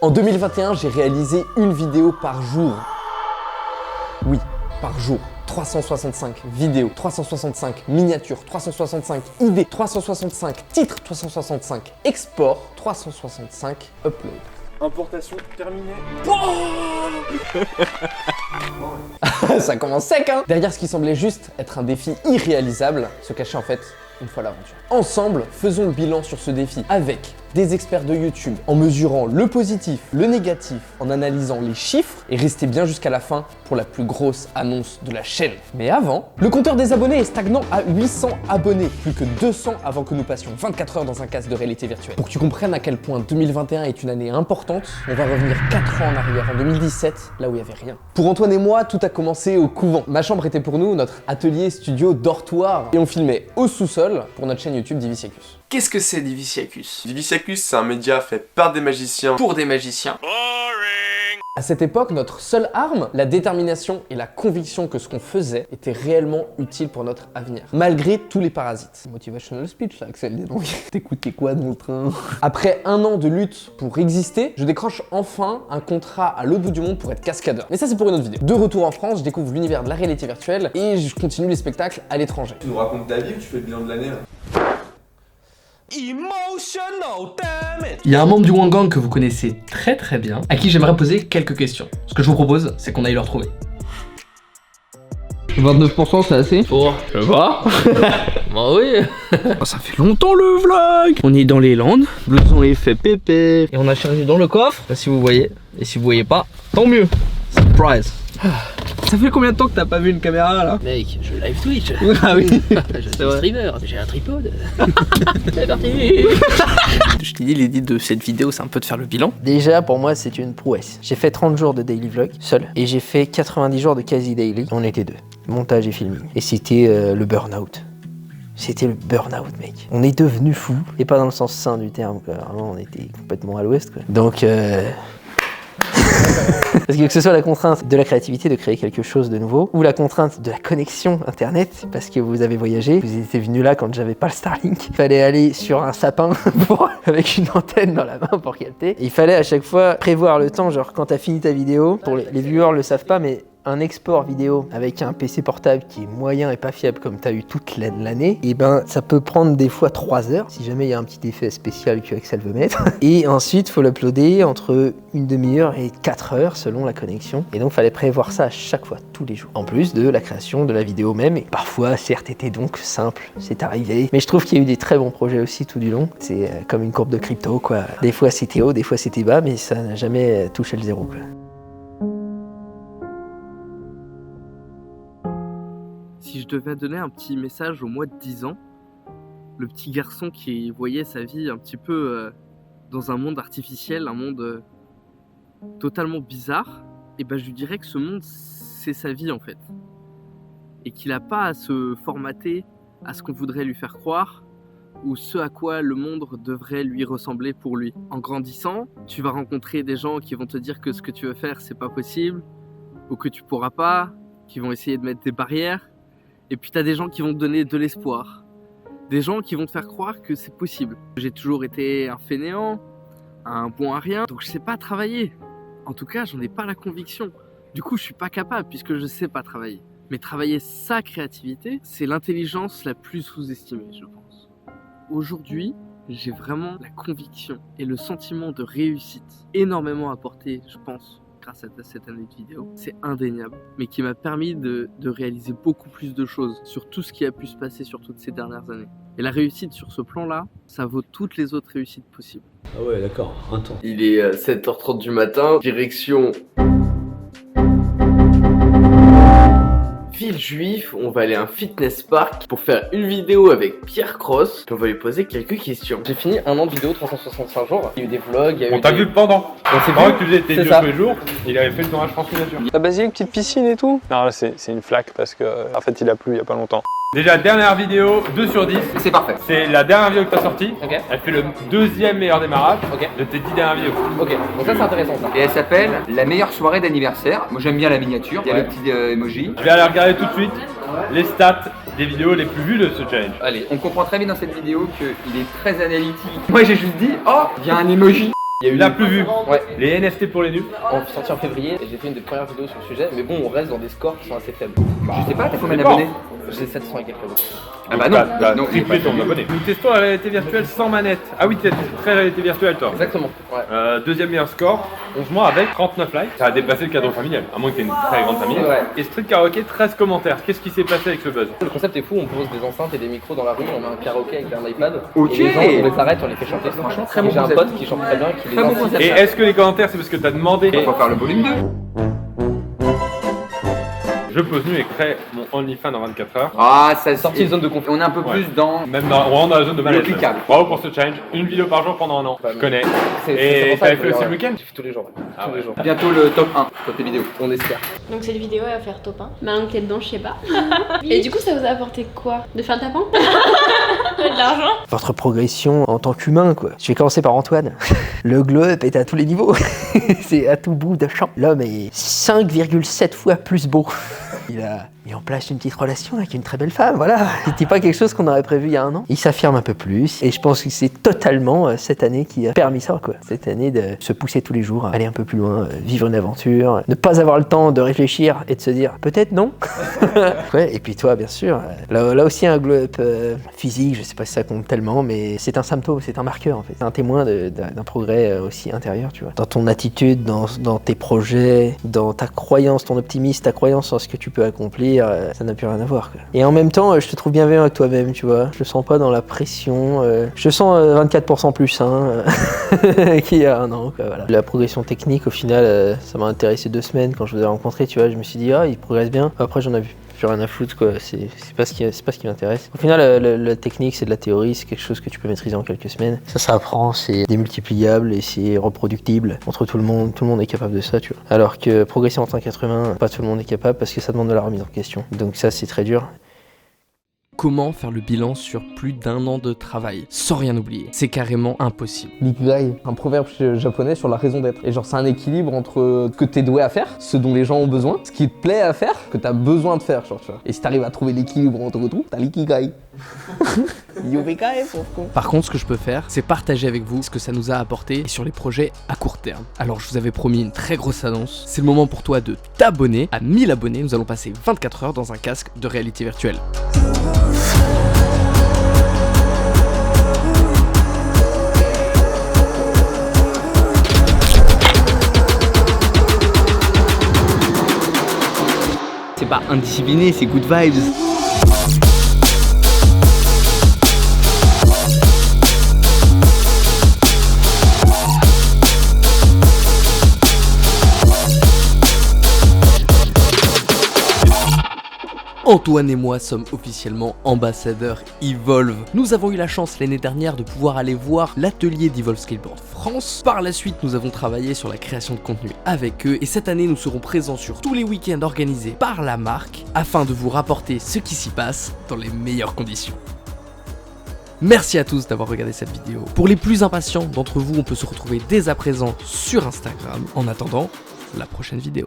En 2021, j'ai réalisé une vidéo par jour. Oui, par jour. 365 vidéos, 365 miniatures, 365 idées, 365 titres, 365 exports, 365 uploads. Importation terminée. Ça commence sec, hein. Derrière ce qui semblait juste être un défi irréalisable, se cachait en fait une fois l'aventure. Ensemble, faisons le bilan sur ce défi avec des experts de YouTube, en mesurant le positif, le négatif, en analysant les chiffres et restez bien jusqu'à la fin pour la plus grosse annonce de la chaîne. Mais avant, le compteur des abonnés est stagnant à 800 abonnés, plus que 200 avant que nous passions 24 heures dans un casque de réalité virtuelle. Pour que tu comprennes à quel point 2021 est une année importante, on va revenir 4 ans en arrière, en 2017, là où il n'y avait rien. Pour Antoine et moi, tout a commencé au couvent. Ma chambre était pour nous notre atelier, studio, dortoir, et on filmait au sous-sol pour notre chaîne YouTube Diviciacus. Qu'est-ce que c'est Diviciacus? Diviciacus, c'est un média fait par des magiciens. Pour des magiciens. À cette époque, notre seule arme, la détermination et la conviction que ce qu'on faisait était réellement utile pour notre avenir, malgré tous les parasites. Motivational speech là, Axel, dis donc. T'écoutais quoi de mon train? Après un an de lutte pour exister, je décroche enfin un contrat à l'autre bout du monde pour être cascadeur. Mais ça, c'est pour une autre vidéo. De retour en France, je découvre l'univers de la réalité virtuelle et je continue les spectacles à l'étranger. Tu nous racontes ta vie ou tu fais le bilan de l'année là? Il y a un membre du Wangang que vous connaissez très très bien, à qui j'aimerais poser quelques questions. Ce que je vous propose, c'est qu'on aille le retrouver. 29% c'est assez? Pour, je sais pas. Bah oui. Ça fait longtemps le vlog. On est dans les Landes, le blouson est fait pépé. Et on a chargé dans le coffre, là, si vous voyez. Et si vous voyez pas, tant mieux. Surprise. Ça fait combien de temps que t'as pas vu une caméra là? Mec, je live Twitch. Ah oui. Je suis streamer, j'ai un tripode. C'est parti. Je t'ai dit, l'idée de cette vidéo, c'est un peu de faire le bilan. Déjà, pour moi, c'est une prouesse. J'ai fait 30 jours de daily vlog, seul. Et j'ai fait 90 jours de quasi daily. On était deux. Montage et filming. Et c'était le burn-out. C'était le burn-out, mec. On est devenu fou. Et pas dans le sens sain du terme, quoi. Vraiment, on était complètement à l'ouest, quoi. Donc, parce que ce soit la contrainte de la créativité de créer quelque chose de nouveau, ou la contrainte de la connexion internet, parce que vous avez voyagé, vous étiez venu là quand j'avais pas le Starlink, il fallait aller sur un sapin avec une antenne dans la main pour capter. Et il fallait à chaque fois prévoir le temps, genre quand t'as fini ta vidéo, pour les viewers le savent pas, mais un export vidéo avec un PC portable qui est moyen et pas fiable comme tu as eu toute l'année, et ben ça peut prendre des fois 3 heures si jamais il y a un petit effet spécial que Axel veut mettre. Et ensuite il faut l'uploader entre une demi-heure et 4 heures selon la connexion. Et donc il fallait prévoir ça à chaque fois, tous les jours. En plus de la création de la vidéo même, et parfois certes était donc simple, c'est arrivé. Mais je trouve qu'il y a eu des très bons projets aussi tout du long. C'est comme une courbe de crypto quoi. Des fois c'était haut, des fois c'était bas, mais ça n'a jamais touché le zéro quoi. Si je devais donner un petit message au moins de 10 ans, le petit garçon qui voyait sa vie un petit peu dans un monde artificiel, un monde totalement bizarre, et ben je lui dirais que ce monde, c'est sa vie en fait. Et qu'il n'a pas à se formater à ce qu'on voudrait lui faire croire, ou ce à quoi le monde devrait lui ressembler pour lui. En grandissant, tu vas rencontrer des gens qui vont te dire que ce que tu veux faire, c'est pas possible, ou que tu pourras pas, qui vont essayer de mettre des barrières. Et puis t'as des gens qui vont te donner de l'espoir. Des gens qui vont te faire croire que c'est possible. J'ai toujours été un fainéant, un bon à rien, donc je sais pas travailler. En tout cas, j'en ai pas la conviction. Du coup, je suis pas capable puisque je sais pas travailler. Mais travailler sa créativité, c'est l'intelligence la plus sous-estimée, je pense. Aujourd'hui, j'ai vraiment la conviction et le sentiment de réussite énormément apporté, je pense, grâce à cette année de vidéo, c'est indéniable, mais qui m'a permis de réaliser beaucoup plus de choses sur tout ce qui a pu se passer sur toutes ces dernières années. Et la réussite sur ce plan-là, ça vaut toutes les autres réussites possibles. Ah ouais, d'accord, un temps. Il est 7h30 du matin, direction Villejuif, on va aller à un fitness park pour faire une vidéo avec Pierre Cross. On va lui poser quelques questions. J'ai fini un an de vidéo 365 jours. Il y a eu des vlogs, il y a eu On t'a vu pendant. On s'est Pendant que tu faisais tes C'est vidéos ça. tous les jours, il avait fait le tournage France Miniature. La basilique, petite piscine et tout? Non, là c'est une flaque parce que en fait il a plu il y a pas longtemps. Déjà, dernière vidéo, 2 sur 10. C'est parfait. C'est la dernière vidéo que t'as sortie. Ok. Elle fait le 2e meilleur démarrage Ok. de tes 10 dernières vidéos. Ok, donc ça c'est intéressant ça. Et elle s'appelle La meilleure soirée d'anniversaire. Moi j'aime bien la miniature, il y a Ouais. le petit emoji. Je vais aller regarder tout de suite les stats des vidéos les plus vues de ce challenge. Allez, on comprend très bien dans cette vidéo qu'il est très analytique. Moi j'ai juste dit, oh, il y a un emoji. Il y a eu plus vu. Ouais. Les NFT pour les nuls. On sorti en février et j'ai fait une des premières vidéos sur le sujet, mais bon, on reste dans des scores qui sont assez faibles. Je sais pas, t'as combien d'abonnés? J'ai 700 et quelques abonnés. Ah bah non, T'as non, triplé ton abonné. Nous testons la réalité virtuelle sans manette. Ah oui, t'es très réalité virtuelle toi. Exactement, ouais. Deuxième meilleur score, 11 mois avec 39 likes. Ça a dépassé le cadre familial, à moins que t'aies une très grande famille. Ouais. Et Street Karaoke, 13 commentaires. Qu'est-ce qui s'est passé avec ce buzz? Le concept est fou, on pose des enceintes et des micros dans la rue, on met un karaoké avec un iPad. Ok. Et les gens, on les arrête, on les fait chanter. Franchement, très bon. J'ai un concept. pote qui chante très bien, qui les Très bon incite. concept. Et est-ce que les commentaires c'est parce que t'as demandé? On va faire le volume 2. Je pose nu et crée mon OnlyFans en 24 heures. Ah, ça Sortie de zone de confort. On est un peu plus dans. Même on rentre dans la zone de malaise. Applicable. Bravo pour ce challenge. Une vidéo par jour pendant un an. Je connais. C'est Et pour ça t'avais que fait aussi ouais. le week-end? Je fais tous les jours. Ouais. Ah tous ouais. les jours. Bientôt le top 1 côté vidéo. On espère. Donc cette vidéo elle va faire top 1. Maintenant que t'es dedans, je sais pas. Et du coup ça vous a apporté quoi? De faire le tapin? De l'argent? Votre progression en tant qu'humain, quoi. Je vais commencer par Antoine. Le glow-up est à tous les niveaux. C'est à tout bout de champ. L'homme est 5,7 fois plus beau. Il a mis en place une petite relation avec une très belle femme, voilà. C'était pas quelque chose qu'on aurait prévu il y a un an. Il s'affirme un peu plus et je pense que c'est totalement cette année qui a permis ça, quoi. Cette année de se pousser tous les jours, aller un peu plus loin, vivre une aventure, ne pas avoir le temps de réfléchir et de se dire peut-être non. Ouais, et puis toi, bien sûr, là aussi un glow-up physique, je sais pas si ça compte tellement, mais c'est un symptôme, c'est un marqueur en fait. C'est un témoin d'un progrès aussi intérieur, tu vois. Dans ton attitude, dans tes projets, dans ta croyance, ton optimisme, ta croyance en ce que tu peux accomplir, ça n'a plus rien à voir, quoi. Et en même temps, je te trouve bienveillant avec toi-même, tu vois. Je le sens pas dans la pression, je sens 24% plus sain qu'il y a un an, quoi, voilà. La progression technique, au final, ça m'a intéressé 2 semaines quand je vous ai rencontré, tu vois. Je me suis dit, ah, il progresse bien. Après, j'en ai vu plus rien à foutre, quoi. C'est pas ce qui m'intéresse. Au final, la technique, c'est de la théorie, c'est quelque chose que tu peux maîtriser en quelques semaines. Ça s'apprend, c'est démultipliable et c'est reproductible entre tout le monde. Tout le monde est capable de ça, tu vois. Alors que progresser en tant qu'être humain, pas tout le monde est capable parce que ça demande de la remise en question. Donc ça, c'est très dur. Comment faire le bilan sur plus d'1 an de travail sans rien oublier? C'est carrément impossible. L'ikigai, un proverbe japonais sur la raison d'être. Et genre c'est un équilibre entre ce que t'es doué à faire, ce dont les gens ont besoin, ce qui te plaît à faire, que t'as besoin de faire, genre, tu vois. Et si t'arrives à trouver l'équilibre entre tout, t'as l'ikigai. Par contre, ce que je peux faire, c'est partager avec vous ce que ça nous a apporté sur les projets à court terme. Alors je vous avais promis une très grosse annonce. C'est le moment pour toi de t'abonner. À 1000 abonnés, nous allons passer 24 heures dans un casque de réalité virtuelle. C'est pas indiscipliné, c'est good vibes. Antoine et moi sommes officiellement ambassadeurs Evolve. Nous avons eu la chance l'année dernière de pouvoir aller voir l'atelier d'Evolve Skateboard France. Par la suite, nous avons travaillé sur la création de contenu avec eux et cette année, nous serons présents sur tous les week-ends organisés par la marque afin de vous rapporter ce qui s'y passe dans les meilleures conditions. Merci à tous d'avoir regardé cette vidéo. Pour les plus impatients d'entre vous, on peut se retrouver dès à présent sur Instagram. En attendant, la prochaine vidéo.